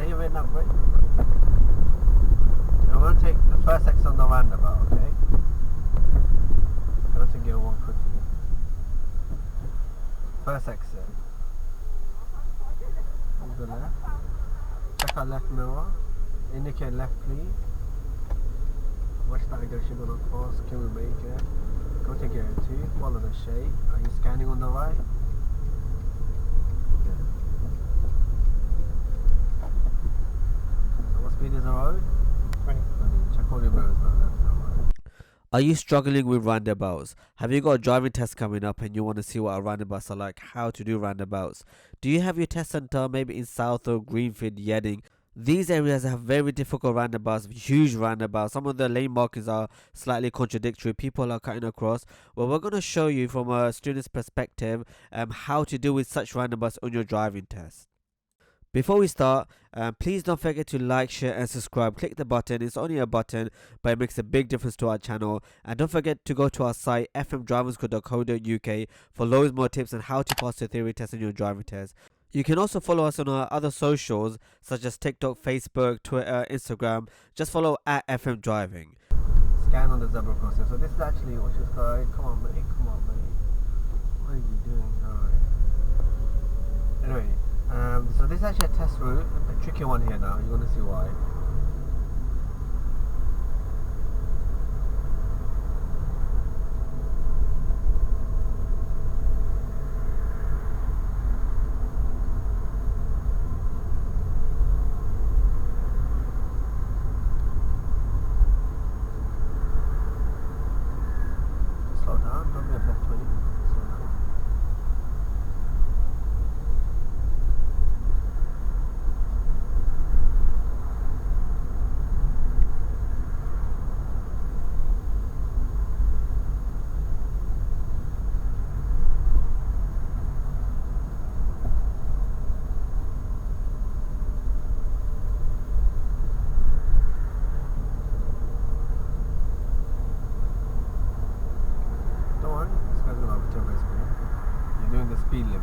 Are you in that brake? I'm going to take the first exit on the roundabout, okay? I'm going to gear 1 quickly. First exit. Move the left. Check our left mirror. Indicate left, please. Watch that aggression going to cross. Can we make it? Go to gear 2. Follow the shape. Are you scanning on the right? Good. So what speed is the road? 20. Check all your mirrors now, left and right. Are you struggling with roundabouts? Have you got a driving test coming up and you want to see what our roundabouts are like, how to do roundabouts? Do you have your test centre maybe in Southall, Greenford, Yeading? These areas have very difficult roundabouts, huge roundabouts. Some of the lane markings are slightly contradictory. People are cutting across. Well, we're going to show you from a student's perspective how to deal with such roundabouts on your driving test. Before we start, please don't forget to like, share and subscribe. Click the button. It's only a button, but it makes a big difference to our channel. And don't forget to go to our site fmdrivingschool.co.uk for loads more tips on how to pass the theory test on your driving test. You can also follow us on our other socials such as TikTok, Facebook, Twitter, Instagram. Just follow at FM Driving. Scan on the zebra crossing. So this is actually what she's called. Come on, mate. Come on, mate. What are you doing? Alright. Anyway. So this is actually a test route, a tricky one here now, you're going to see why. Slow down, don't be above 20. Slow down. The speed limit.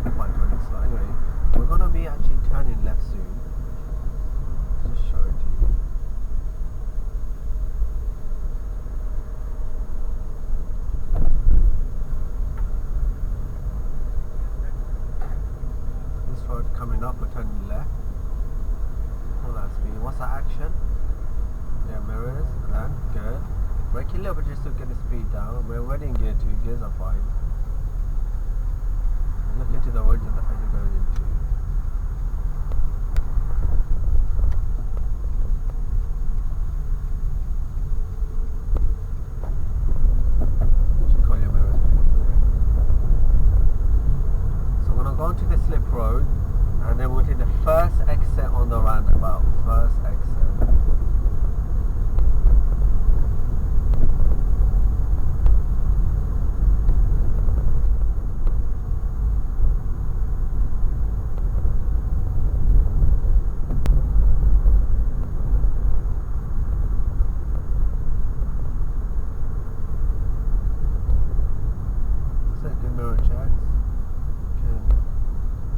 So anyway, we're going to be actually turning left soon. Let's just show it to you. This road coming up, we're turning left. All that speed. What's that action? Yeah, mirrors. And good. Brake a little bit just to get the speed down. We're already in gear 2. Gears are fine. Look into the words that you're going into. Call your mirrors, please. So we're going to go onto the slip road and then we'll take the first exit on the roundabout. First exit. Mirror checks. Can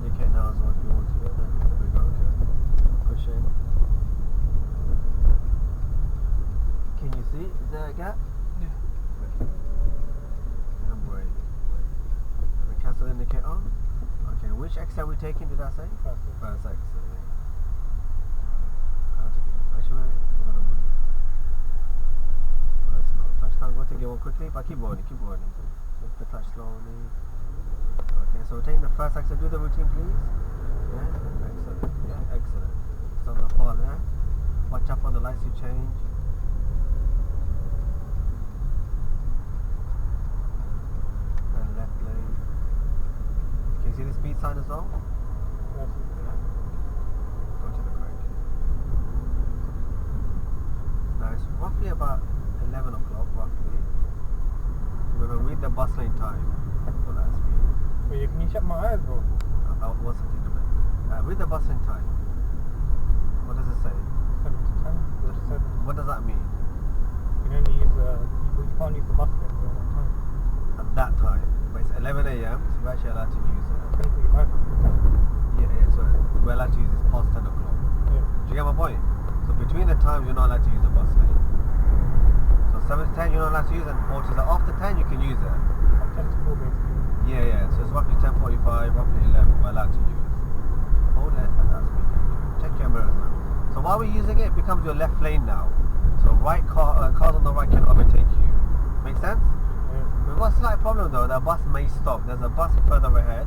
indicate now as well if you want to. There we go, okay. Push in. Can you see? Is there a gap? Yeah. Okay. And brake. And the cancel indicator. Okay, which exit are we taking, did I say? First exit. Actually, we're going to move. Well, that's not. Touchdown, go to gear 1 quickly, but keep rolling, keep rolling. Lift the clutch slowly. Okay, so we're taking the first exit. Do the routine, please. Yeah, excellent. Yeah, excellent. So the far there. Watch out for the lights you change. And left lane. Can you see the speed sign as well? Yes. Yeah. Go to the brake. Now it's roughly about 11 o'clock, roughly. We're going to read the bus lane time for that speed. Wait, can you check my eyes, bro? What's it in a minute? Read the bus lane time. What does it say? 7 to 10, 4 to 7. What does that mean? You can only use you can't use the bus lane during that time. At that time. But it's 11 a.m, so we're actually allowed to use it. 10:45. Yeah, so we're allowed to use this times you're not allowed to use a bus lane. So 7 to 10 you're not allowed to use it, and 40. So after 10 you can use it. 10 to 4 basically. Yeah. So it's roughly 10:45, roughly 11 we're allowed to use. Hold it at that speed. Check your mirrors now. So while we're using it, it becomes your left lane now. So cars on the right can overtake you. Make sense? Yeah. We've got a slight problem though. The bus may stop. There's a bus further ahead.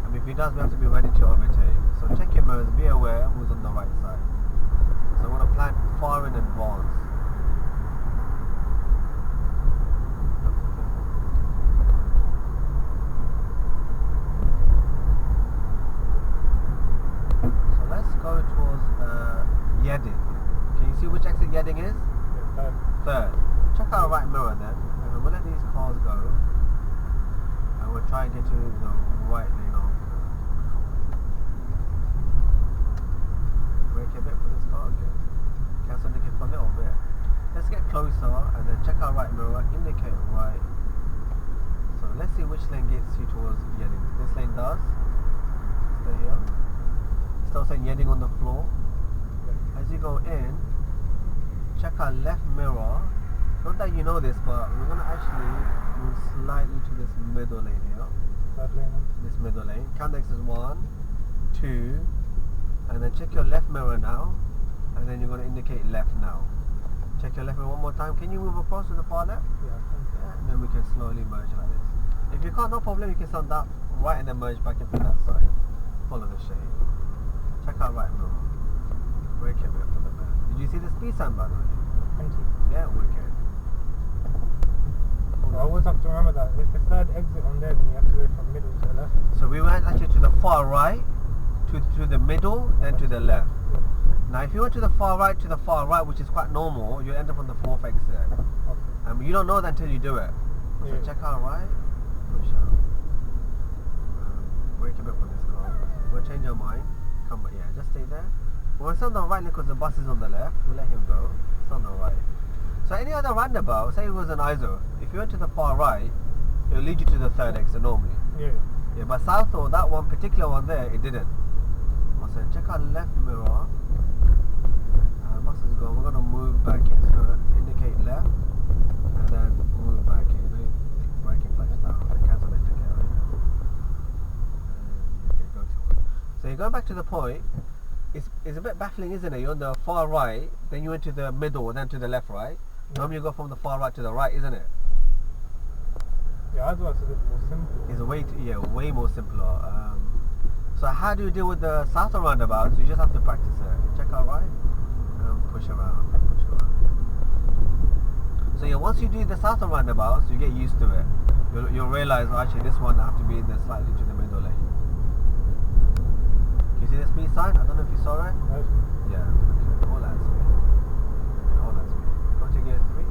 And if he does, we have to be ready to overtake. So check your mirrors. Be aware who's on the right side. So I'm going to plan far in advance. So let's go towards Yeading. Can you see which exit Yeading is? Yeah, Third. Check our right mirror then. And we'll let these cars go. And we'll try and get to the right lane off. Brake a bit for this car. Okay. Cancel indicate for a little bit. Let's get closer and then check our right mirror. Indicate right. So let's see which lane gets you towards Yeading. This lane does. Stay here. Still saying Yeading on the floor. As you go in, check our left mirror. Not that you know this, but we're going to actually move slightly to this middle lane here. third lane. This middle lane. Count the exits 1, 2, and then check your left mirror now. And then you're going to indicate left now. Check your left mirror one more time. Can you move across to the far left? Yeah, Yeah, and then we can slowly merge like this. If you can't, no problem, you can stand up right and then merge back into that side. Follow the shade. Check out right mirror. Brake a bit for the bend. Did you see the speed sign by the way? 20. Yeah, wicked. So I always have to remember that if the third exit on there, then you have to go from middle to the left. So we went actually to the far right, to the middle, then to the left. Yeah. Now if you went to the far right, which is quite normal, you end up on the 4th exit. Okay. You don't know that until you do it. So Yeah. check out right, push out. Brake a bit for this car. We'll change our mind. Come back, yeah, just stay there. Well, it's on the right because the bus is on the left. We'll let him go. It's on the right. So any other roundabout, say it was an ISO, if you went to the far right, it will lead you to the 3rd exit normally. Yeah. Yeah, but Southall, that one particular one there, it didn't. So check our left mirror. Bus is gone. We're going to move back in. It's going to indicate left, and then move back in. Braking clutch down. Cancel the indicator. Okay, go to it. So you're going back to the point. It's a bit baffling, isn't it? You're on the far right, then you went to the middle, then to the left, right? Yeah. Normally you go from the far right to the right, isn't it? Yeah, I thought it's a bit more simple. It's way more simpler. So how do you deal with the Southall roundabouts? You just have to practice it. Check out right, and push around. So yeah, once you do the Southall roundabouts, you get used to it. You'll realize, oh, actually this one I have to be in there slightly to the middle lane. Can you see the speed sign? I don't know if you saw it. No. Yeah, okay. All that speed. Okay, all that speed. Go to gear 3.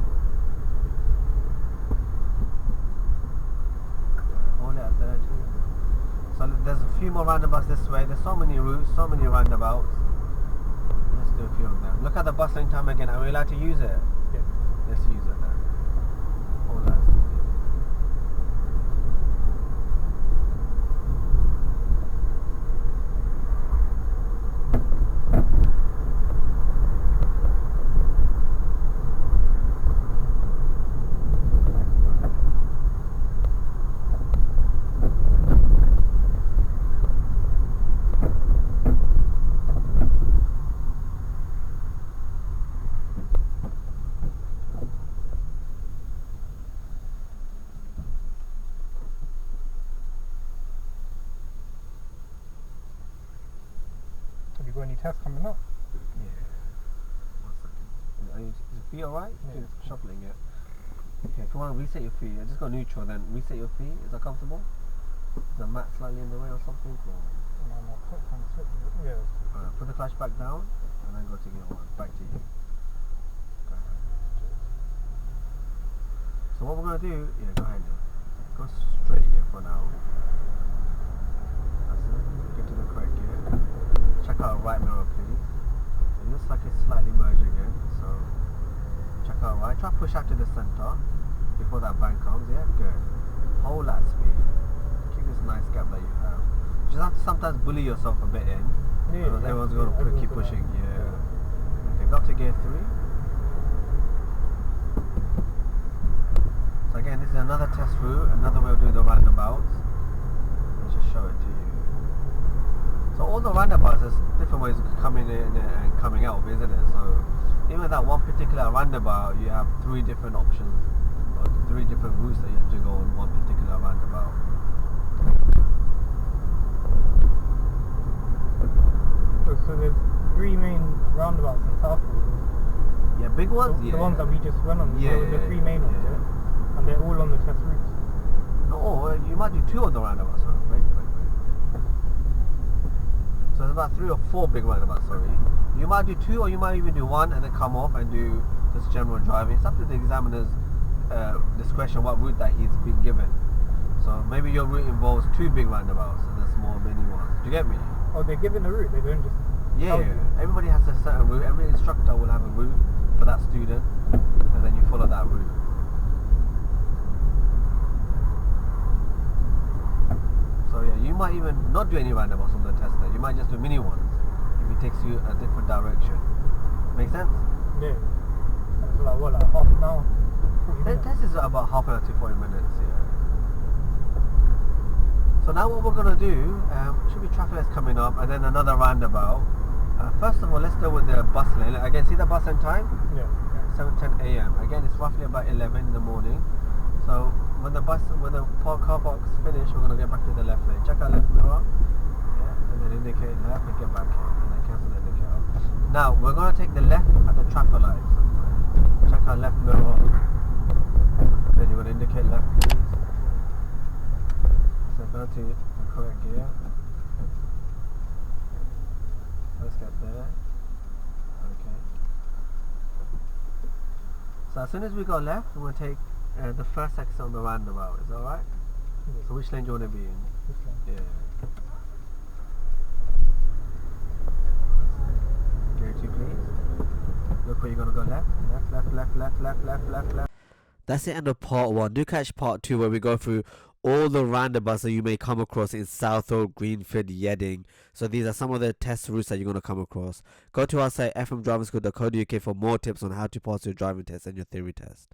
Hold it at 30. So there's a few more roundabouts this way. There's so many routes, so many roundabouts. Let's do a few of them. Look at the bus lane time again. Are we allowed to use it? Yeah. Let's use it then. All that speed. Have you got any tests coming up? Yeah. 1 second. Is your feet alright? Yeah. Just shuffling it. Okay, if you want to reset your feet, just go neutral then reset your feet. Is that comfortable? Is the mat slightly in the way or something? Or? No, no, foot kind of slip. Yeah. Alright, put the clutch back down and then go to gear 1. Back to you. Go ahead. So what we're going to do, yeah, go ahead now. Go straight here for now. That's it. Get to the correct gear. Check out right mirror please. It looks like it's slightly merging in, so check out right. Try to push out to the center before that bank comes, yeah, good. Hold that speed. Keep this nice gap that you have. You just have to sometimes bully yourself a bit in. Yeah, because everyone's going to keep pushing, yeah. Okay, go drop to gear 3. So again, this is another test route, another way of doing the roundabouts. Let's just show it to you. So all the roundabouts, there's different ways of coming in and coming out, isn't it? So even that one particular roundabout, you have 3 different options, or 3 different routes that you have to go on one particular roundabout. So there's 3 main roundabouts in Southall. Yeah, big ones? The ones that we just went on. Yeah, the 3 main ones, yeah? And they're all on the test routes. No, you might do 2 of the roundabouts. Huh? Wait. So there's about 3 or 4 big roundabouts, sorry. You might do 2, or you might even do 1 and then come off and do just general driving. It's up to the examiner's discretion what route that he's been given. So maybe your route involves 2 big roundabouts and the small mini ones. Do you get me? Oh, they're given a route, they don't just... Yeah, everybody has a certain route. Every instructor will have a route for that student, and then you follow that route. So yeah, you might even not do any roundabouts on the test day. You might just do mini ones if it takes you a different direction. Make sense? Yeah. That's like what, like half an hour? The test is about half an hour to 40 minutes, yeah. So now what we're going to do, should be traffic lights coming up and then another roundabout. First of all, let's deal with the bus lane. Again, see the bus end time? Yeah. 7:10 a.m. Again, it's roughly about 11 in the morning. So when the car park's finished, we're going to get back to the left lane. Check our left mirror, yeah, and then indicate left and get back in, and then cancel the indicator. Now we're going to take the left at the traffic lights. Check our left mirror. Then you're going to indicate left, please. So go to the correct gear. Let's get there. Okay. So as soon as we go left, we're going to take the first exit on the roundabout. Is that alright? Yeah. So which lane do you want to be in? This one. Yeah. Gear 2, please. Look where you're going to go left. Left. That's the end of part 1. Do catch part 2 where we go through all the roundabouts that you may come across in Southall, Greenford, Yeading. So these are some of the test routes that you're going to come across. Go to our site fmdrivingschool.co.uk for more tips on how to pass your driving test and your theory test.